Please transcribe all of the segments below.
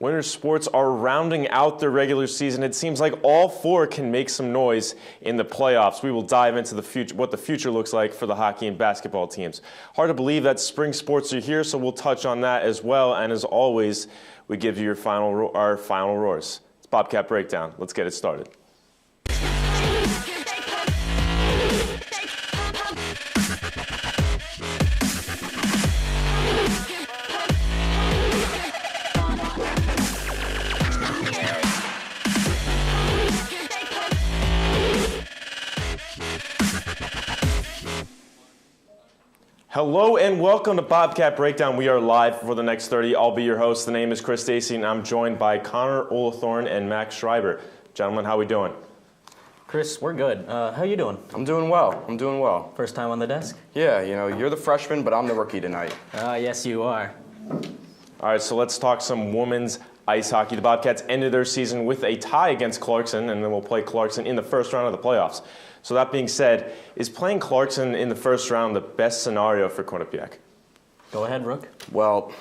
Winter sports are rounding out their regular season. It seems like all four can make some noise in the playoffs. We will dive into the future, what the future looks like for the hockey and basketball teams. Hard to believe that spring sports are here, so we'll touch on that as well. And as always, we give you our final roars. It's Bobcat Breakdown. Let's get it started. Hello and welcome to Bobcat Breakdown. We are live for the next 30. I'll be your host. The name is Dacey, and I'm joined by Connor Ullathorne and MAAC Schreiber. Gentlemen, how we doing? Chris, we're good. How you doing? I'm doing well. First time on the desk? Yeah, you're the freshman, but I'm the rookie tonight. Yes, you are. All right, so let's talk some women's ice hockey. The Bobcats ended their season with a tie against Clarkson, and then we'll play Clarkson in the first round of the playoffs. So that being said, is playing Clarkson in the first round the best scenario for Quinnipiac? Go ahead, Rook. Well,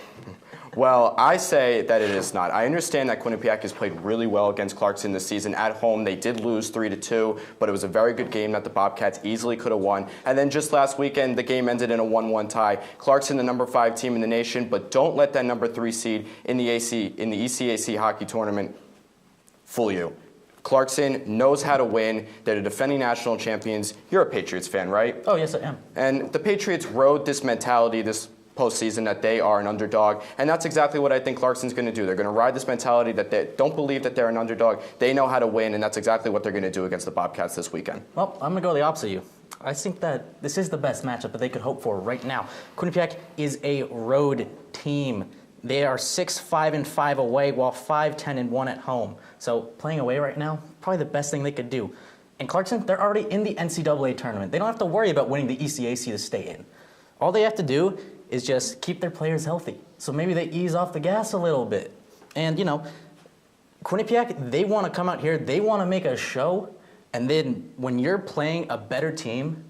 I say that it is not. I understand that Quinnipiac has played really well against Clarkson this season. At home, they did lose 3-2, but it was a very good game that the Bobcats easily could have won. And then just last weekend, the game ended in a 1-1 tie. Clarkson, the number 5 team in the nation, but don't let that number 3 seed in the ECAC hockey tournament fool you. Clarkson knows how to win. They're the defending national champions. You're a Patriots fan, right? Oh, yes, I am. And the Patriots rode this mentality this postseason that they are an underdog, and that's exactly what I think Clarkson's going to do. They're going to ride this mentality that they don't believe that they're an underdog. They know how to win, and that's exactly what they're going to do against the Bobcats this weekend. Well, I'm going to go the opposite of you. I think that this is the best matchup that they could hope for right now. Quinnipiac is a road team. They are 6-5-5 away, while 5-10-1 at home. So playing away right now, probably the best thing they could do. And Clarkson, they're already in the NCAA tournament. They don't have to worry about winning the ECAC to stay in. All they have to do is just keep their players healthy. So maybe they ease off the gas a little bit. And, Quinnipiac, they want to come out here, they want to make a show, and then when you're playing a better team,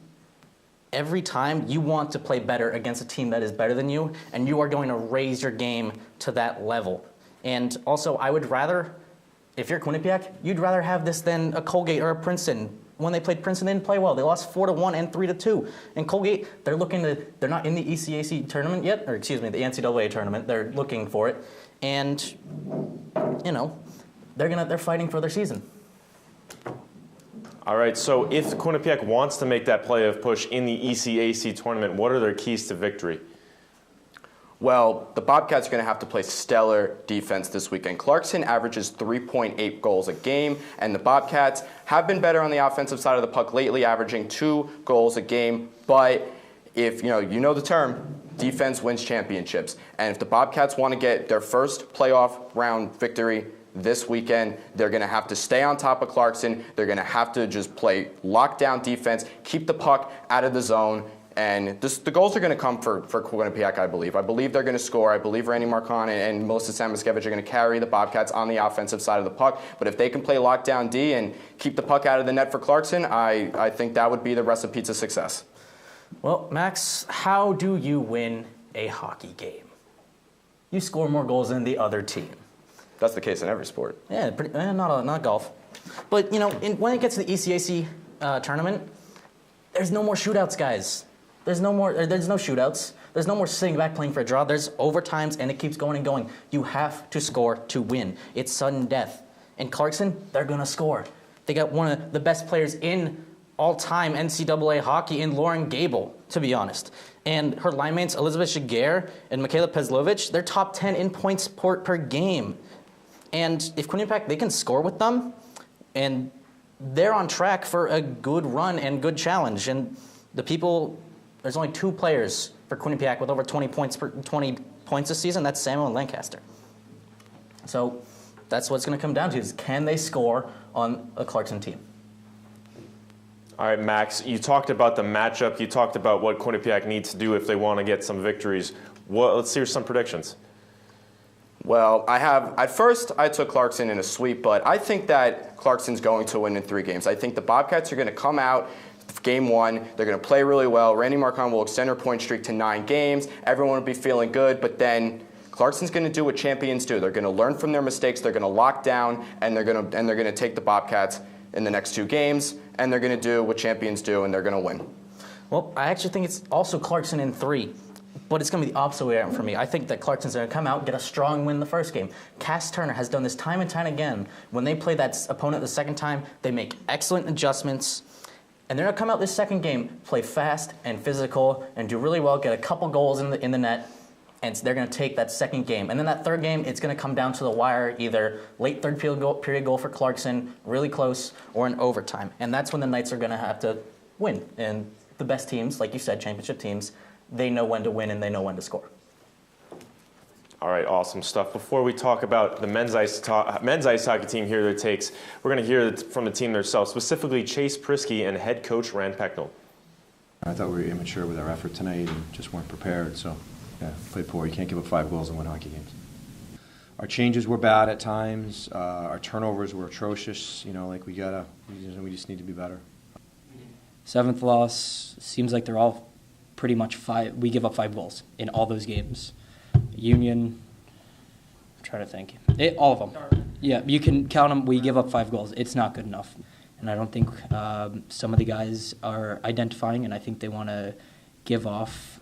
every time you want to play better against a team that is better than you, and you are going to raise your game to that level. And also, I would rather, if you're Quinnipiac, you'd rather have this than a Colgate or a Princeton. When they played Princeton, they didn't play well. They lost 4-1 and 3-2. And Colgate, they're not in the ECAC tournament yet, or excuse me, the NCAA tournament. They're looking for it. And, they're fighting for their season. All right, so if Quinnipiac wants to make that playoff push in the ECAC tournament, what are their keys to victory? Well, the Bobcats are going to have to play stellar defense this weekend. Clarkson averages 3.8 goals a game, and the Bobcats have been better on the offensive side of the puck lately, averaging 2 goals a game. But if you know the term, defense wins championships. And if the Bobcats want to get their first playoff round victory this weekend, they're going to have to stay on top of Clarkson. They're going to have to just play lockdown defense, keep the puck out of the zone. And the goals are going to come for Quinnipiac, I believe. I believe they're going to score. I believe Randy Marcon and Melissa Samoskevich are going to carry the Bobcats on the offensive side of the puck. But if they can play lockdown D and keep the puck out of the net for Clarkson, I think that would be the recipe to success. Well, Max, how do you win a hockey game? You score more goals than the other team. That's the case in every sport. Yeah, not golf. But, when it gets to the ECAC tournament, there's no more shootouts, guys. There's no shootouts. There's no more sitting back playing for a draw. There's overtimes, and it keeps going and going. You have to score to win. It's sudden death. And Clarkson, they're going to score. They got one of the best players in all-time NCAA hockey in Lauren Gable, to be honest. And her line mates, Elizabeth Shiger and Michaela Pezlovich, they're top 10 in points per game. And if Quinnipiac, they can score with them, and they're on track for a good run and good challenge. And there's only 2 players for Quinnipiac with over 20 points this season. That's Samuel and Lancaster. So that's what it's going to come down to, is can they score on a Clarkson team? All right, Max, you talked about the matchup. You talked about what Quinnipiac needs to do if they want to get some victories. Let's hear some predictions. Well, at first I took Clarkson in a sweep, but I think that Clarkson's going to win in 3 games. I think the Bobcats are going to come out game 1. They're going to play really well. Randy Marcon will extend her point streak to 9 games. Everyone will be feeling good, but then Clarkson's going to do what champions do. They're going to learn from their mistakes. They're going to lock down, and they're going to take the Bobcats in the next 2 games, and they're going to do what champions do, and they're going to win. Well, I actually think it's also Clarkson in 3. But it's going to be the opposite way around for me. I think that Clarkson's going to come out, get a strong win the first game. Cass Turner has done this time and time again. When they play that opponent the second time, they make excellent adjustments. And they're going to come out this second game, play fast and physical, and do really well, get a couple goals in the net, and they're going to take that second game. And then that third game, it's going to come down to the wire, either late third period goal for Clarkson, really close, or in overtime. And that's when the Knights are going to have to win. And the best teams, like you said, championship teams, they know when to win and they know when to score. All right, awesome stuff. Before we talk about the men's ice hockey team here, their takes, we're going to hear from the team themselves, specifically Chase Prisky and head coach Rand Pecknold. I thought we were immature with our effort tonight and just weren't prepared. So, yeah, played poor. You can't give up 5 goals and win hockey games. Our changes were bad at times. Our turnovers were atrocious. You know, like we just need to be better. 7th loss. Seems like they're all pretty much 5. We give up 5 goals in all those games. Union, I'm trying to think. All of them. Yeah, you can count them. We give up 5 goals. It's not good enough. And I don't think some of the guys are identifying, and I think they want to give off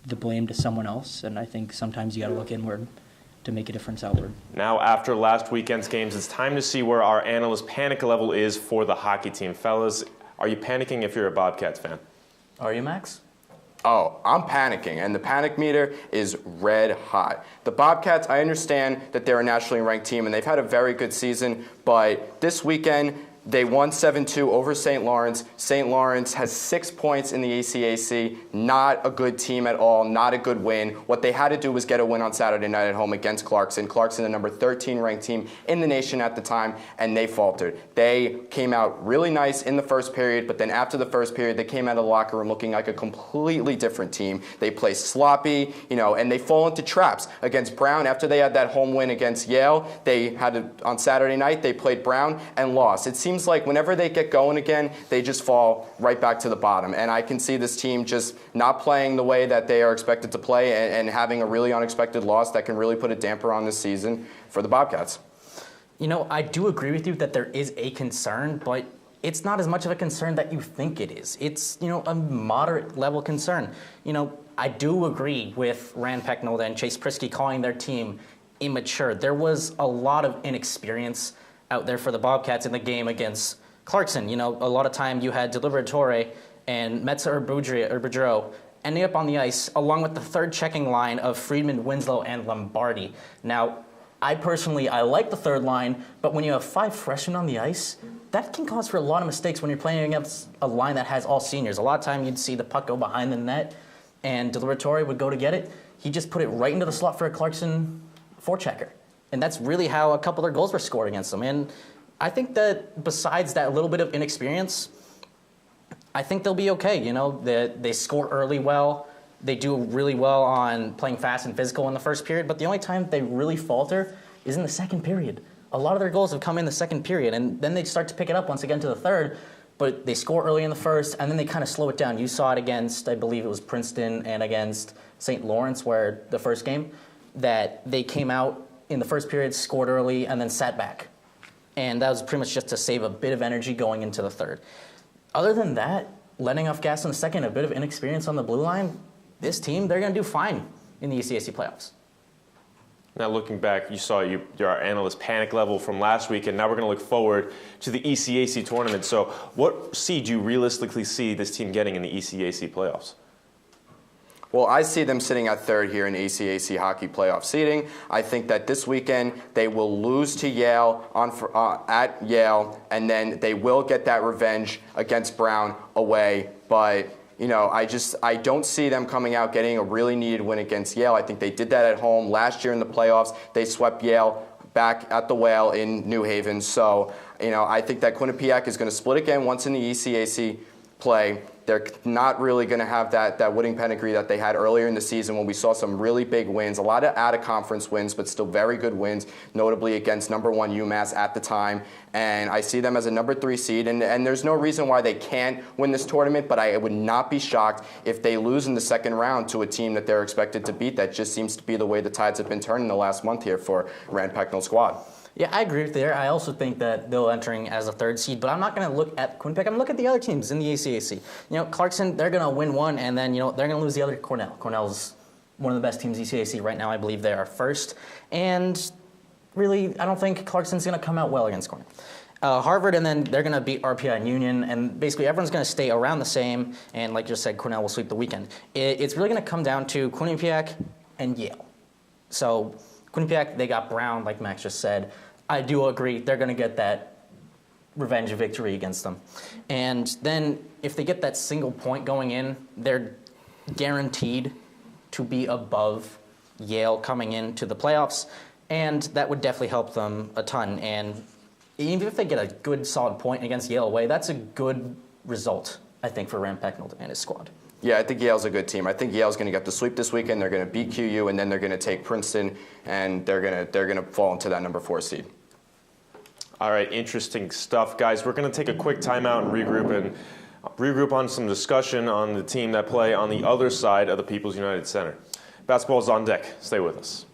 the blame to someone else. And I think sometimes you got to look inward to make a difference outward. Now, after last weekend's games, it's time to see where our analyst panic level is for the hockey team. Fellas, are you panicking if you're a Bobcats fan? Are you, Max? Oh, I'm panicking, and the panic meter is red hot. The Bobcats, I understand that they're a nationally ranked team, and they've had a very good season, but this weekend, they won 7-2 over St. Lawrence. St. Lawrence has 6 points in the ECAC. Not a good team at all, not a good win. What they had to do was get a win on Saturday night at home against Clarkson. Clarkson, the number 13 ranked team in the nation at the time, and they faltered. They came out really nice in the first period, but then after the first period, they came out of the locker room looking like a completely different team. They play sloppy, and they fall into traps. Against Brown, after they had that home win against Yale, on Saturday night, they played Brown and lost. It seems like whenever they get going again, they just fall right back to the bottom. And I can see this team just not playing the way that they are expected to play and having a really unexpected loss that can really put a damper on this season for the Bobcats. I do agree with you that there is a concern, but it's not as much of a concern that you think it is. It's, a moderate level concern. I do agree with Rand Pecknold and Chase Prisky calling their team immature. There was a lot of inexperience out there for the Bobcats in the game against Clarkson. A lot of time you had De Liberatore and Metza or Boudreau ending up on the ice, along with the third checking line of Friedman, Winslow, and Lombardi. Now, I like the third line, but when you have 5 freshmen on the ice, that can cause for a lot of mistakes when you're playing against a line that has all seniors. A lot of time you'd see the puck go behind the net, and De Liberatore would go to get it. He just put it right into the slot for a Clarkson forechecker. And that's really how a couple of their goals were scored against them. And I think that besides that little bit of inexperience, I think they'll be okay. They score early well. They do really well on playing fast and physical in the first period. But the only time they really falter is in the second period. A lot of their goals have come in the second period. And then they start to pick it up once again to the third. But they score early in the first, and then they kind of slow it down. You saw it against, I believe it was Princeton and against St. Lawrence, where the first game, that they came out in the first period, scored early, and then sat back. And that was pretty much just to save a bit of energy going into the third. Other than that, letting off gas in the second, a bit of inexperience on the blue line, this team, they're going to do fine in the ECAC playoffs. Now looking back, you saw your analyst panic level from last week, and now we're going to look forward to the ECAC tournament. So what seed do you realistically see this team getting in the ECAC playoffs? Well, I see them sitting at third here in ECAC hockey playoff seeding. I think that this weekend they will lose to Yale at Yale, and then they will get that revenge against Brown away. But I don't see them coming out getting a really needed win against Yale. I think they did that at home last year in the playoffs. They swept Yale back at the Whale in New Haven. So I think that Quinnipiac is going to split again once in the ECAC play. They're not really going to have that winning pedigree that they had earlier in the season when we saw some really big wins, a lot of out-of-conference wins, but still very good wins, notably against number 1 UMass at the time. And I see them as a number 3 seed, and there's no reason why they can't win this tournament, but I would not be shocked if they lose in the second round to a team that they're expected to beat. That just seems to be the way the tides have been turning the last month here for Rand Pecknold's squad. Yeah, I agree with there. I also think that they'll entering as a 3rd seed, but I'm not going to look at Quinnipiac. I'm going to look at the other teams in the ECAC. Clarkson, they're going to win one, and then, they're going to lose the other to Cornell. Cornell's one of the best teams in ECAC right now. I believe they are 1st. And really, I don't think Clarkson's going to come out well against Cornell. Harvard, and then they're going to beat RPI and Union, and basically everyone's going to stay around the same, and like you said, Cornell will sweep the weekend. It's really going to come down to Quinnipiac and Yale. So Quinnipiac, they got Brown, like Max just said. I do agree they're going to get that revenge victory against them. And then if they get that single point going in, they're guaranteed to be above Yale coming into the playoffs, and that would definitely help them a ton. And even if they get a good solid point against Yale away, that's a good result, I think, for Rand Pecknold and his squad. Yeah, I think Yale's a good team. I think Yale's going to get the sweep this weekend. They're going to beat QU, and then they're going to take Princeton, and they're going to fall into that number 4 seed. All right, interesting stuff, guys. We're going to take a quick timeout and regroup on some discussion on the team that play on the other side of the People's United Center. Basketball is on deck. Stay with us.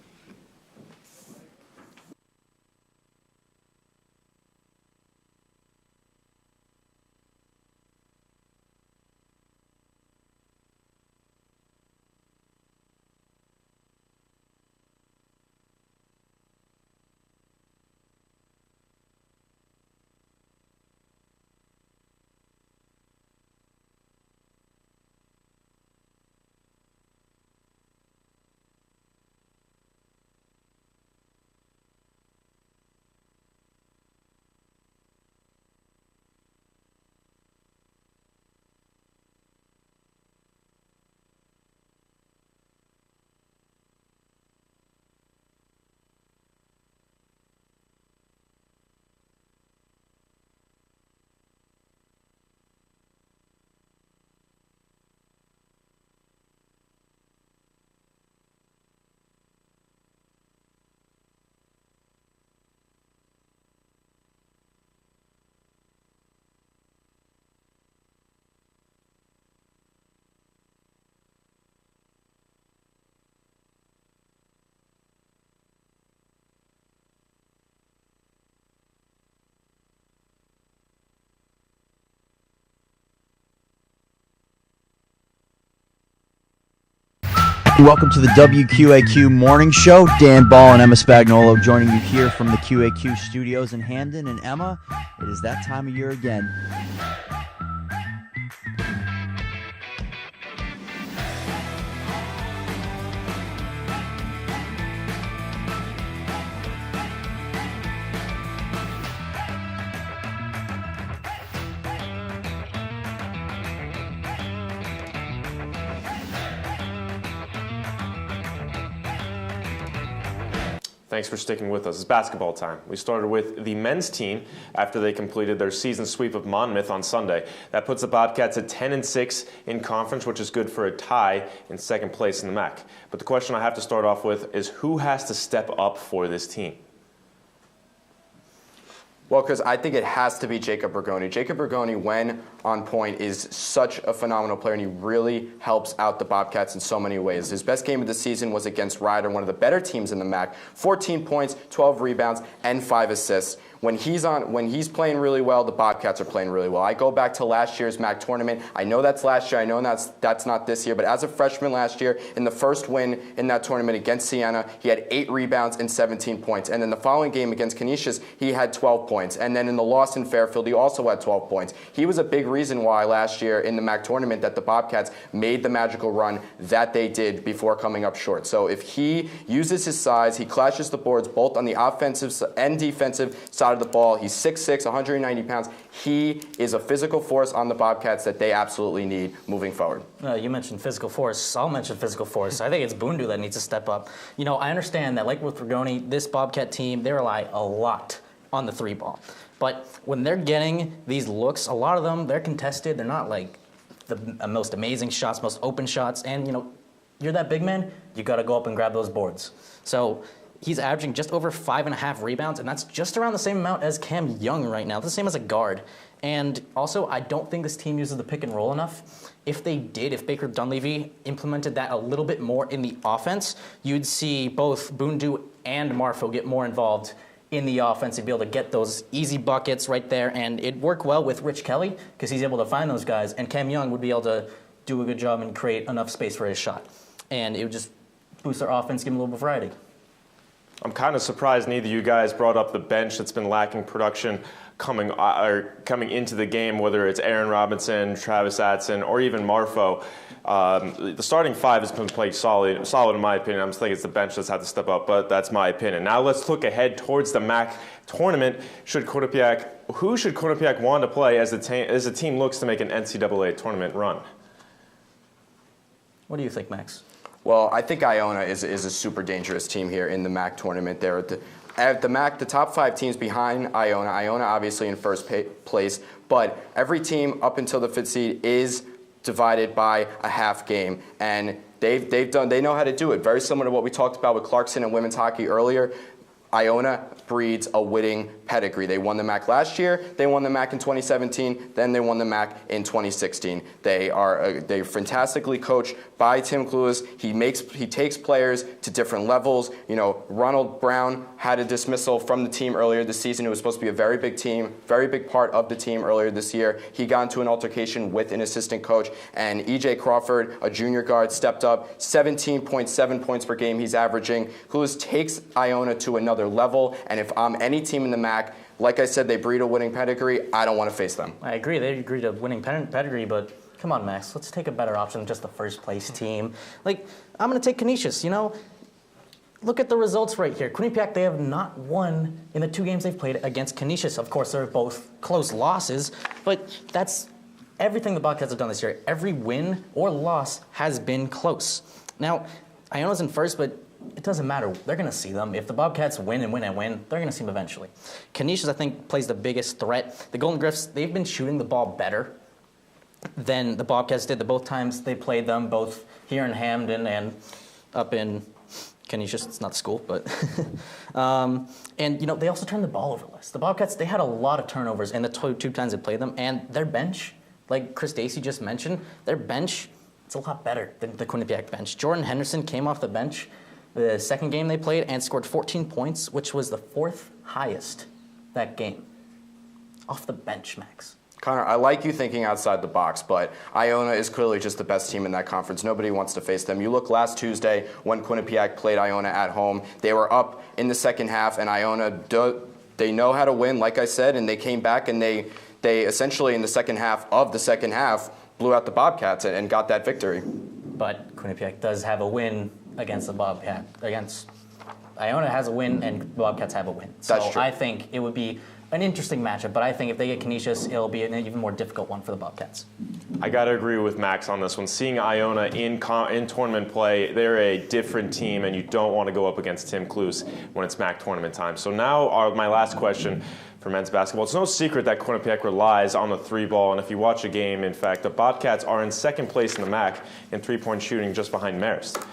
Welcome to the WQAQ Morning Show. Dan Ball and Emma Spagnolo joining you here from the QAQ studios in Hamden. And Emma, it is that time of year again. Thanks for sticking with us. It's basketball time. We started with the men's team after they completed their season sweep of Monmouth on Sunday. That puts the Bobcats at 10-6 in conference, which is good for a tie in 2nd place in the MAAC. But the question I have to start off with is who has to step up for this team? Well, because I think it has to be Jacob Bergoni. Jacob Bergoni, when on point, is such a phenomenal player, and he really helps out the Bobcats in so many ways. His best game of the season was against Rider, one of the better teams in the MAAC. 14 points, 12 rebounds, and 5 assists. When he's playing really well, the Bobcats are playing really well. I go back to last year's MAAC tournament. I know that's last year. I know that's not this year. But as a freshman last year, in the first win in that tournament against Siena, he had 8 rebounds and 17 points. And then the following game against Canisius, he had 12 points. And then in the loss in Fairfield, he also had 12 points. He was a big reason why last year in the MAAC tournament that the Bobcats made the magical run that they did before coming up short. So if he uses his size, he clashes the boards both on the offensive and defensive side of the ball. He's 6'6", 190 pounds. He is a physical force on the Bobcats that they absolutely need moving forward. You mentioned physical force. I'll mention physical force. I think it's Bundu that needs to step up. I understand that, like with Bergoni, this Bobcat team, they rely a lot on the 3-ball. But when they're getting these looks, a lot of them, they're contested. They're not like the most amazing shots, most open shots. And, you're that big man, you got to go up and grab those boards. So he's averaging just over 5.5 rebounds, and that's just around the same amount as Cam Young right now. That's the same as a guard. And also, I don't think this team uses the pick and roll enough. If they did, if Baker Dunleavy implemented that a little bit more in the offense, you'd see both Bundu and Marfo get more involved in the offense and be able to get those easy buckets right there. And it'd work well with Rich Kelly because he's able to find those guys. And Cam Young would be able to do a good job and create enough space for his shot. And it would just boost their offense, give them a little bit of variety. I'm kind of surprised neither of you guys brought up the bench that's been lacking production coming into the game, whether it's Aaron Robinson, Travis Atson, or even Marfo. The starting five has been playing solid in my opinion. I'm just thinking it's the bench that's had to step up, but that's my opinion. Now let's look ahead towards the MAAC tournament. Who should Quinnipiac want to play as the team looks to make an NCAA tournament run? What do you think, Max? Well, I think Iona is a super dangerous team here in the MAAC tournament. They're at the MAAC, the top 5 teams behind Iona. Iona obviously in first place, but every team up until the 5th seed is divided by a half game, and they know how to do it. Very similar to what we talked about with Clarkson and women's hockey earlier. Iona breeds a winning pedigree. They won the MAAC last year. They won the MAAC in 2017. Then they won the MAAC in 2016. They're fantastically coached by Tim Cluess. He takes players to different levels. Ronald Brown had a dismissal from the team earlier this season. It was supposed to be a very big team, very big part of the team earlier this year. He got into an altercation with an assistant coach, and EJ Crawford, a junior guard, stepped up. 17.7 points per game he's averaging. Cluess takes Iona to another level, and if I'm any team in the MAAC, like I said, they breed a winning pedigree. I don't want to face them. I agree. They breed a winning pedigree, but come on, Max. Let's take a better option than just the first place team. I'm going to take Canisius. Look at the results right here. Quinnipiac, they have not won in the 2 games they've played against Canisius. Of course, they're both close losses, but that's everything the Bobcats have done this year. Every win or loss has been close. Now, Iona's in first, but it doesn't matter. They're going to see them. If the Bobcats win and win and win, they're going to see them eventually. Canisius, I think, plays the biggest threat. The Golden Griffs, they've been shooting the ball better than the Bobcats did the both times they played them, both here in Hamden and up in Canisius. It's not the school, but... they also turned the ball over less. The Bobcats, they had a lot of turnovers in the 2 times they played them, and their bench, like Chris Dacey just mentioned, their bench, it's a lot better than the Quinnipiac bench. Jordan Henderson came off the bench the second game they played and scored 14 points, which was the 4th highest that game. Off the bench, Max. Connor, I like you thinking outside the box, but Iona is clearly just the best team in that conference. Nobody wants to face them. You look last Tuesday when Quinnipiac played Iona at home. They were up in the second half, and Iona, they know how to win, like I said, and they came back and they essentially in the second half blew out the Bobcats and got that victory. But Quinnipiac does have a win against the Bobcat. Iona has a win and the Bobcats have a win. That's true. I think it would be an interesting matchup, but I think if they get Canisius, it'll be an even more difficult one for the Bobcats. I got to agree with Max on this one. Seeing Iona in tournament play, they're a different team, and you don't want to go up against Tim Cluess when it's MAAC tournament time. So now my last question for men's basketball. It's no secret that Quinnipiac relies on the 3-ball, and if you watch a game, in fact, the Bobcats are in second place in the MAAC in 3-point shooting just behind Marist.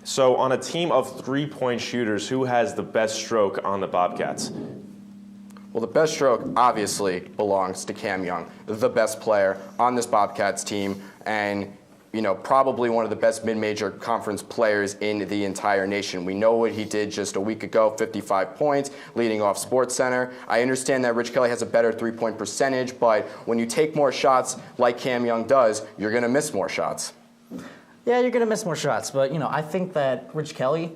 So on a team of 3-point shooters, who has the best stroke on the Bobcats? Well, the best stroke obviously belongs to Cam Young, the best player on this Bobcats team, and probably one of the best mid-major conference players in the entire nation. We know what he did just a week ago, 55 points, leading off SportsCenter. I understand that Rich Kelly has a better 3-point percentage, but when you take more shots like Cam Young does, you're going to miss more shots. Yeah, you're going to miss more shots, but I think that Rich Kelly,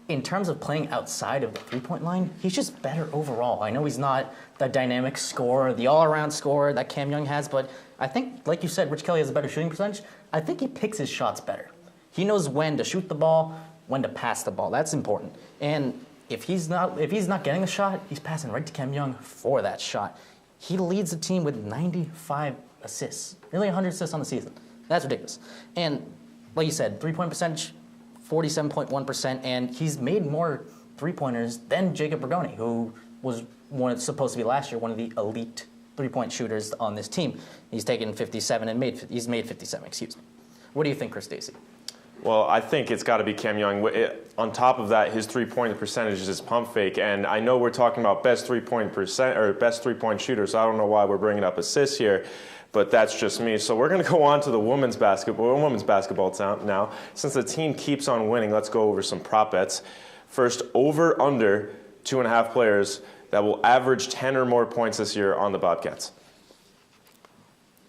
in terms of playing outside of the 3-point line, he's just better overall. I know he's not the dynamic scorer, the all-around scorer that Cam Young has, but I think, like you said, Rich Kelly has a better shooting percentage. I think he picks his shots better. He knows when to shoot the ball, when to pass the ball. That's important. And if he's not getting a shot, he's passing right to Cam Young for that shot. He leads the team with 95 assists, nearly 100 assists on the season. That's ridiculous. And like you said, 3-point percentage, 47.1%, and he's made more 3-pointers than Jacob Bergoni, who was supposed to be last year one of the elite three-point shooters on this team. He's taken 57 and he's made 57. Excuse me. What do you think, Chris Dacey? Well, I think it's got to be Cam Young. On top of that, his three-point percentage is pump fake, and I know we're talking about best three-point shooter, so I don't know why we're bringing up assists here, but that's just me. So we're going to go on to the women's basketball now. Since the team keeps on winning, let's go over some prop bets. First, over/under 2.5 players that will average 10 or more points this year on the Bobcats.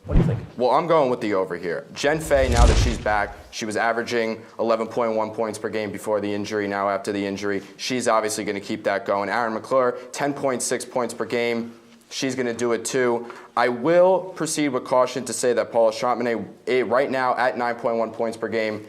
What do you think? Well, I'm going with the over here. Jen Fay, now that she's back, she was averaging 11.1 points per game before the injury. Now after the injury, she's obviously going to keep that going. Aaron McClure, 10.6 points per game. She's going to do it too. I will proceed with caution to say that Paula Strautmane, right now at 9.1 points per game,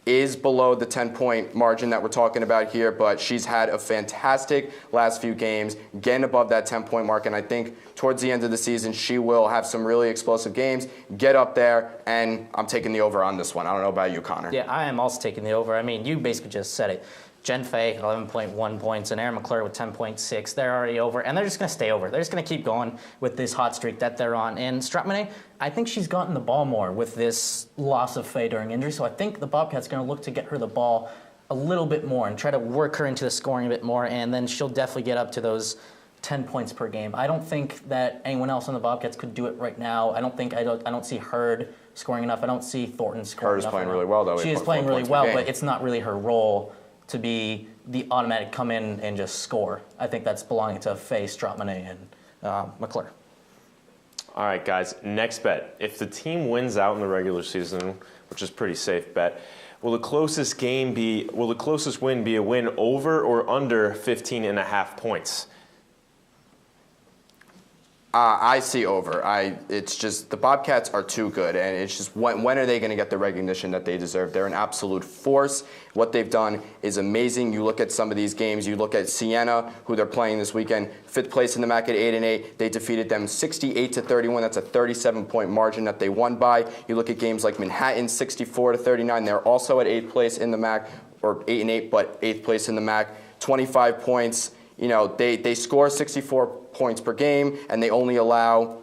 is below the 10-point margin that we're talking about here, but she's had a fantastic last few games, getting above that 10-point mark, and I think towards the end of the season, she will have some really explosive games, get up there, and I'm taking the over on this one. I don't know about you, Connor. Yeah, I am also taking the over. I mean, you basically just said it. Jen Fay, 11.1 points, and Aaron McClure with 10.6. They're already over, and they're just going to stay over. They're just going to keep going with this hot streak that they're on. And Strautmane, I think she's gotten the ball more with this loss of Fay during injury, so I think the Bobcats are going to look to get her the ball a little bit more and try to work her into the scoring a bit more, and then she'll definitely get up to those 10 points per game. I don't think that anyone else on the Bobcats could do it right now. I don't see Hurd scoring enough. I don't see Thornton scoring enough. Hurd's playing really well, though. She is playing really well, but it's not really her role to be the automatic come in and just score. I think that's belonging to Fay, Strautmane, and McClure. All right, guys, next bet. If the team wins out in the regular season, which is a pretty safe bet, will the closest win be a win over or under 15.5 points? I see over. It's just the Bobcats are too good, and it's just when are they going to get the recognition that they deserve? They're an absolute force. What they've done is amazing. You look at some of these games. You look at Siena, who they're playing this weekend, 5th place in the MAAC at 8-8. They defeated them 68-31. That's a 37-point margin that they won by. You look at games like Manhattan, 64-39. They're also at 8th place in the MAAC, or 8-8, but 8th place in the MAAC. 25 points. You know, they score 64 points per game, and they only allow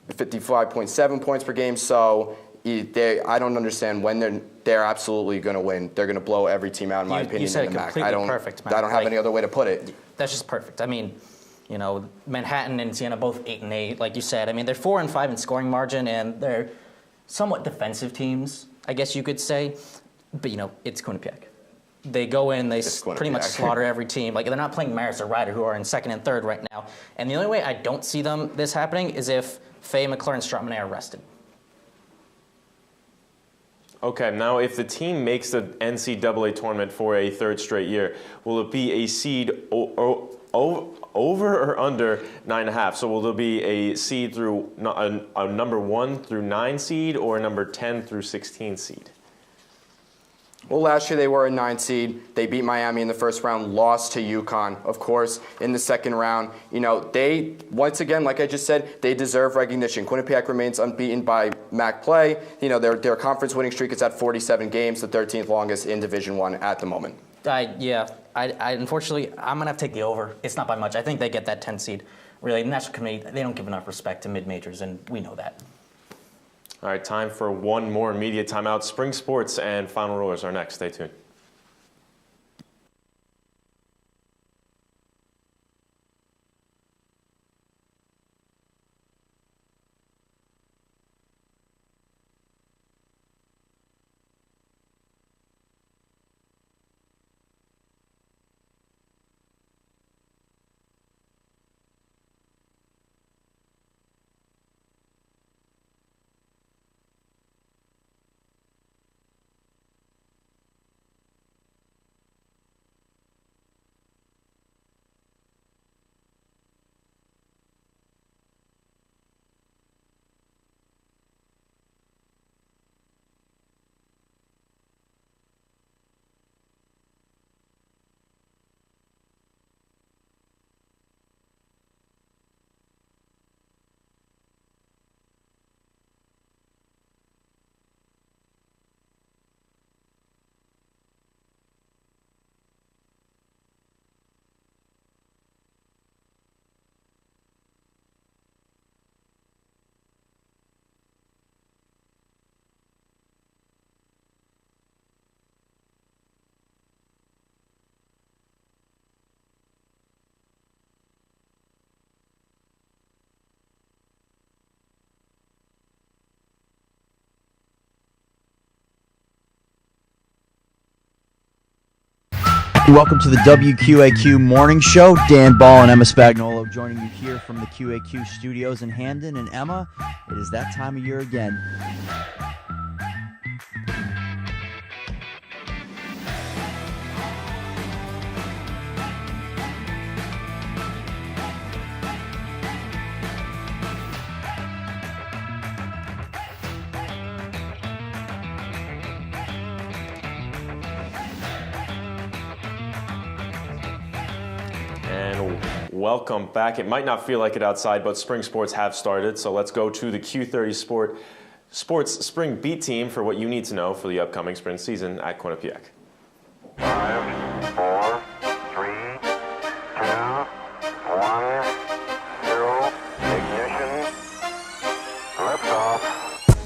55.7 points per game. So I don't understand when they're absolutely going to win. They're going to blow every team out, in my opinion, you said in the it MAAC. completely perfect, Matt. I don't have any other way to put it. That's just perfect. I mean, you know, Manhattan and Siena both 8-8, like you said. I mean, they're 4-5 in scoring margin, and they're somewhat defensive teams, I guess you could say. But, you know, it's Quinnipiac. They go in, they pretty much slaughter every team. Like, they're not playing Marist or Ryder, who are in 2nd and 3rd right now. And the only way I don't see this happening is if Fay, McClure, and Strautmane are rested. Okay, now if the team makes the NCAA tournament for a 3rd straight year, will it be a seed over or under 9.5? So will there be a seed through a number 1 through 9 seed or a number 10 through 16 seed? Well, last year they were a 9 seed. They beat Miami in the first round, lost to UConn, of course, in the second round. You know, they, once again, like I just said, they deserve recognition. Quinnipiac remains unbeaten by MAAC play. You know, their conference winning streak is at 47 games, the 13th longest in Division I at the moment. Unfortunately, I'm going to have to take the over. It's not by much. I think they get that 10 seed. Really, the National Committee, they don't give enough respect to mid-majors, and we know that. All right, time for one more media timeout. Spring sports and Final Roars are next. Stay tuned. Welcome to the WQAQ Morning Show. Dan Ball and Emma Spagnolo joining you here from the QAQ studios in Hamden. And Emma, it is that time of year again. And welcome back. It might not feel like it outside, but spring sports have started. So let's go to the Q30 Sports Spring Beat team for what you need to know for the upcoming spring season at Quinnipiac. 5, 4, 3, 2, 1, 0, ignition, liftoff.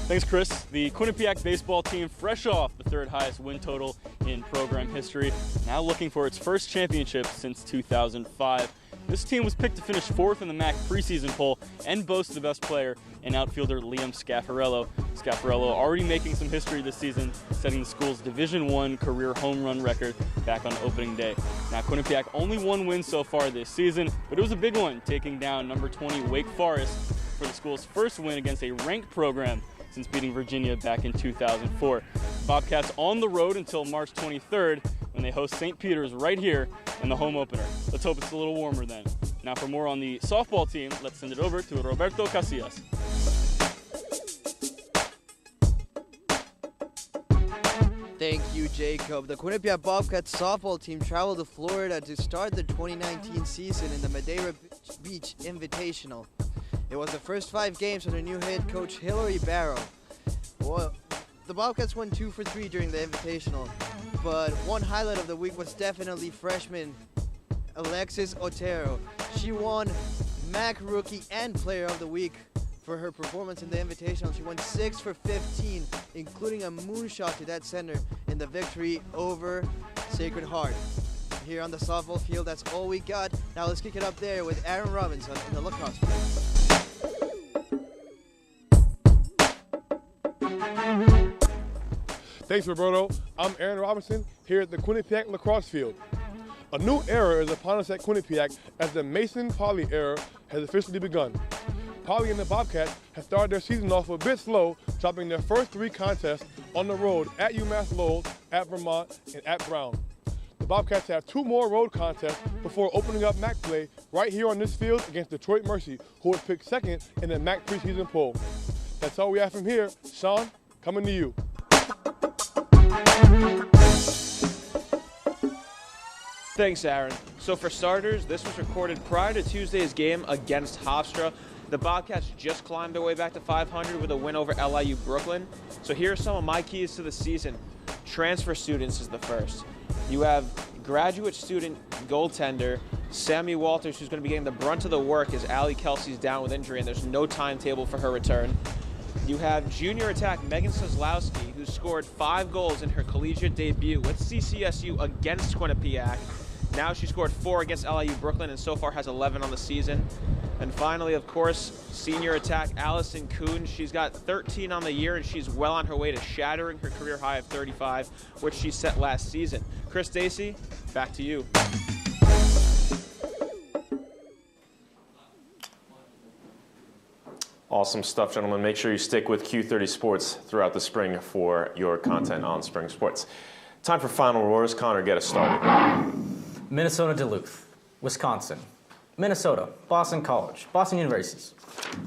Thanks, Chris. The Quinnipiac baseball team, fresh off the third highest win total in program history, now looking for its first championship since 2005. This team was picked to finish fourth in the MAAC preseason poll and boasts the best player in outfielder Liam Scaffarello. Scaffarello already making some history this season, setting the school's Division I career home run record back on opening day. Now, Quinnipiac only one win so far this season, but it was a big one, taking down number 20 Wake Forest for the school's first win against a ranked program since beating Virginia back in 2004. Bobcats on the road until March 23rd when they host St. Peter's right here in the home opener. Let's hope it's a little warmer then. Now for more on the softball team, let's send it over to Roberto Casillas. Thank you, Jacob. The Quinnipiac Bobcats softball team traveled to Florida to start the 2019 season in the Madeira Beach Invitational. It was the first 5 games under new head coach Hillary Barrow. Well, the Bobcats went 2 for 3 during the Invitational, but one highlight of the week was definitely freshman Alexis Otero. She won MAAC Rookie and Player of the Week for her performance in the Invitational. She went 6 for 15, including a moonshot to that center in the victory over Sacred Heart. Here on the softball field, that's all we got. Now let's kick it up there with Aaron Robinson in the lacrosse field. Thanks, Roberto. I'm Aaron Robinson here at the Quinnipiac lacrosse field. A new era is upon us at Quinnipiac as the Mason-Poly era has officially begun. Poly and the Bobcats have started their season off a bit slow, dropping their first 3 contests on the road at UMass Lowell, at Vermont, and at Brown. The Bobcats have 2 more road contests before opening up MAAC play right here on this field against Detroit Mercy, who was picked second in the MAAC preseason poll. That's all we have from here. Sean, coming to you. Thanks, Aaron. So for starters, this was recorded prior to Tuesday's game against Hofstra. The Bobcats just climbed their way back to 500 with a win over LIU Brooklyn. So here are some of my keys to the season. Transfer students is the first. You have graduate student goaltender Sammy Walters, who's going to be getting the brunt of the work as Allie Kelsey's down with injury and there's no timetable for her return. You have junior attack Megan Soslowski, who scored 5 goals in her collegiate debut with CCSU against Quinnipiac. Now she scored 4 against LIU Brooklyn and so far has 11 on the season. And finally, of course, senior attack Allison Kuhn. She's got 13 on the year and she's well on her way to shattering her career high of 35, which she set last season. Chris Dacey, back to you. Awesome stuff, gentlemen. Make sure you stick with Q30 Sports throughout the spring for your content on spring sports. Time for Final Roars. Connor, get us started. Minnesota Duluth, Wisconsin, Minnesota, Boston College, Boston Universities.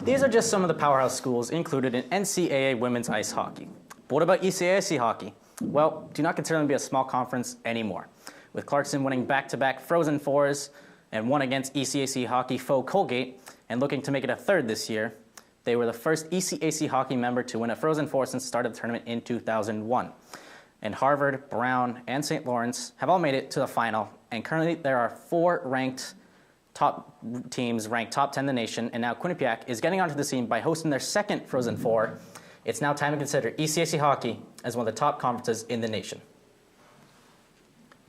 These are just some of the powerhouse schools included in NCAA women's ice hockey. But what about ECAC hockey? Well, do not consider them to be a small conference anymore. With Clarkson winning back-to-back Frozen Fours and one against ECAC hockey foe Colgate and looking to make it a third this year, they were the first ECAC hockey member to win a Frozen Four since the start of the tournament in 2001. And Harvard, Brown, and St. Lawrence have all made it to the final, and currently there are 4 ranked top teams ranked top 10 in the nation, and now Quinnipiac is getting onto the scene by hosting their second Frozen Four. It's now time to consider ECAC hockey as one of the top conferences in the nation.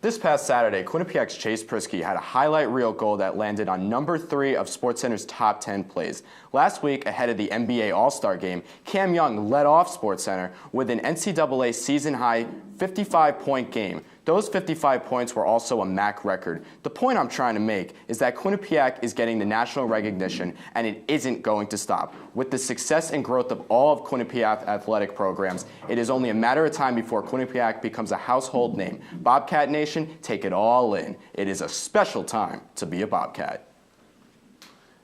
This past Saturday, Quinnipiac's Chase Prisky had a highlight reel goal that landed on number 3 of SportsCenter's top 10 plays. Last week, ahead of the NBA All-Star Game, Cam Young led off SportsCenter with an NCAA season-high 55-point game Those 55 points were also a MAAC record. The point I'm trying to make is that Quinnipiac is getting the national recognition, and it isn't going to stop. With the success and growth of all of Quinnipiac athletic programs, it is only a matter of time before Quinnipiac becomes a household name. Bobcat Nation, take it all in. It is a special time to be a Bobcat.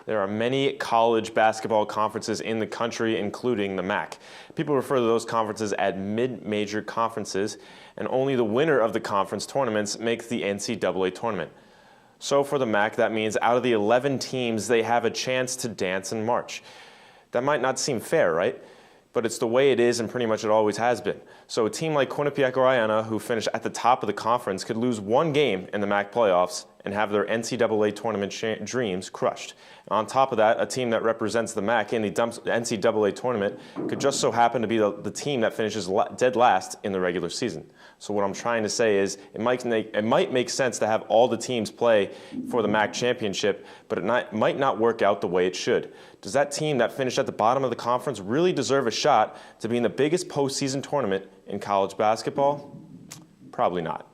There are many college basketball conferences in the country, including the MAAC. People refer to those conferences as mid-major conferences, and only the winner of the conference tournaments makes the NCAA tournament. So for the MAAC, that means out of the 11 teams, they have a chance to dance in March. That might not seem fair, right? But it's the way it is, and pretty much it always has been. So a team like Quinnipiac or Iona, who finished at the top of the conference, could lose one game in the MAAC playoffs and have their NCAA tournament dreams crushed. On top of that, a team that represents the MAAC in the NCAA tournament could just so happen to be the team that finishes dead last in the regular season. So what I'm trying to say is it might make sense to have all the teams play for the MAAC championship, but it might not work out the way it should. Does that team that finished at the bottom of the conference really deserve a shot to be in the biggest postseason tournament in college basketball? Probably not.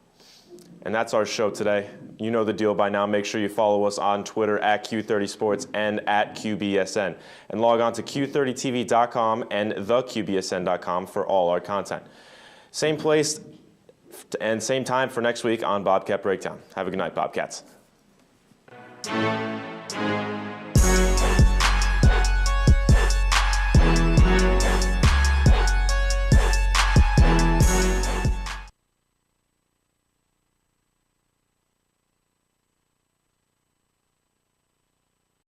And that's our show today. You know the deal by now. Make sure you follow us on Twitter at Q30Sports and at QBSN. And log on to Q30TV.com and theQBSN.com for all our content. Same place and same time for next week on Bobcat Breakdown. Have a good night, Bobcats.